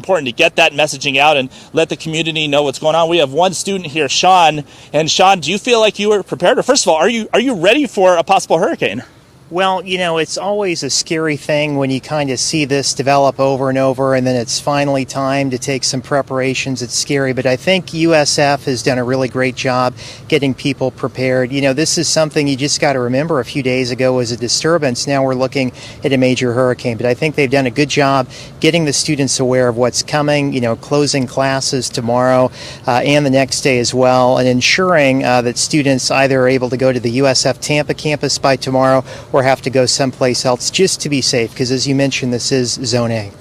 Important to get that messaging out and let the community know what's going on. We have one student here, Sean. And Sean, do you feel like you were prepared? Or first of all, are you ready for a possible hurricane? Well, you know, it's always a scary thing when you kind of see this develop over and over, and then it's finally time to take some preparations. It's scary, but I think USF has done a really great job getting people prepared. You know, this is something you just got to remember a few days ago was a disturbance. Now we're looking at a major hurricane, but I think they've done a good job getting the students aware of what's coming, you know, closing classes tomorrow and the next day as well, and ensuring that students either are able to go to the USF Tampa campus by tomorrow or have to go someplace else just to be safe, because as you mentioned, this is Zone A.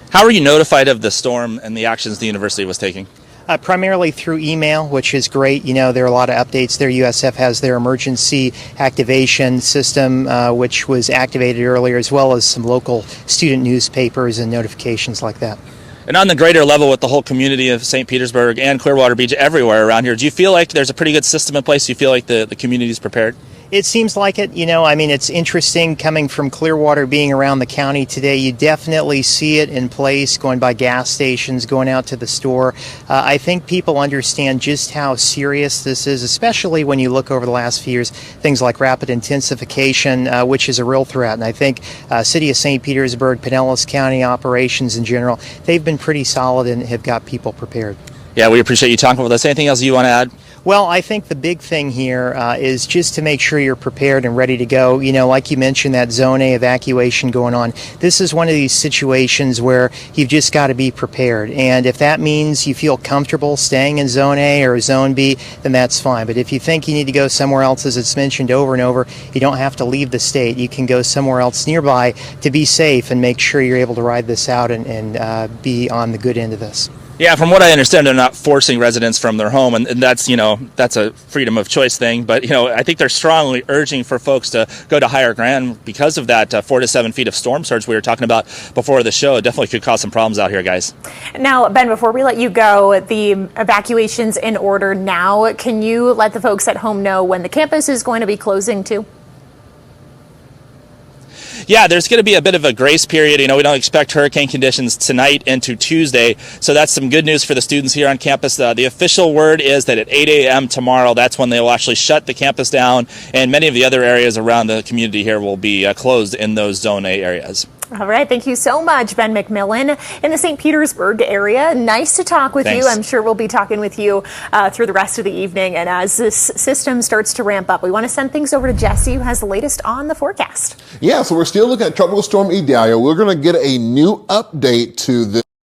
How were you notified of the storm and the actions the university was taking? Primarily through email, which is great. You know, there are a lot of updates there. USF has their emergency activation system, which was activated earlier, as well as some local student newspapers and notifications like that. And on the greater level with the whole community of St. Petersburg and Clearwater Beach, everywhere around here, do you feel like there's a pretty good system in place? Do you feel like the community is prepared? It seems like it. You know, I mean, it's interesting coming from Clearwater, being around the county today. You definitely see it in place, going by gas stations, going out to the store. I think people understand just how serious this is, especially when you look over the last few years, things like rapid intensification, which is a real threat. And I think City of St. Petersburg, Pinellas County operations in general, they've been pretty solid and have got people prepared. Yeah, we appreciate you talking with us. Anything else you want to add? Well, I think the big thing here is just to make sure you're prepared and ready to go. You know, like you mentioned, that Zone A evacuation going on. This is one of these situations where you've just got to be prepared. And if that means you feel comfortable staying in Zone A or Zone B, then that's fine. But if you think you need to go somewhere else, as it's mentioned over and over, you don't have to leave the state. You can go somewhere else nearby to be safe and make sure you're able to ride this out and be on the good end of this. Yeah, from what I understand, they're not forcing residents from their home, and that's, you know, that's a freedom of choice thing. But, you know, I think they're strongly urging for folks to go to higher ground because of that 4 to 7 feet of storm surge we were talking about before the show. It definitely could cause some problems out here, guys. Now, Ben, before we let you go, the evacuation's in order now. Can you let the folks at home know when the campus is going to be closing too? Yeah, there's going to be a bit of a grace period. You know, we don't expect hurricane conditions tonight into Tuesday, so that's some good news for the students here on campus. The official word is that at 8 a.m. tomorrow, that's when they will actually shut the campus down, and many of the other areas around the community here will be closed in those Zone A areas. All right. Thank you so much, Ben McMillan in the St. Petersburg area. Nice to talk with you. I'm sure we'll be talking with you through the rest of the evening. And as this system starts to ramp up, we want to send things over to Jesse, who has the latest on the forecast. Yeah, so we're still looking at Tropical Storm Idalia. We're going to get a new update to this.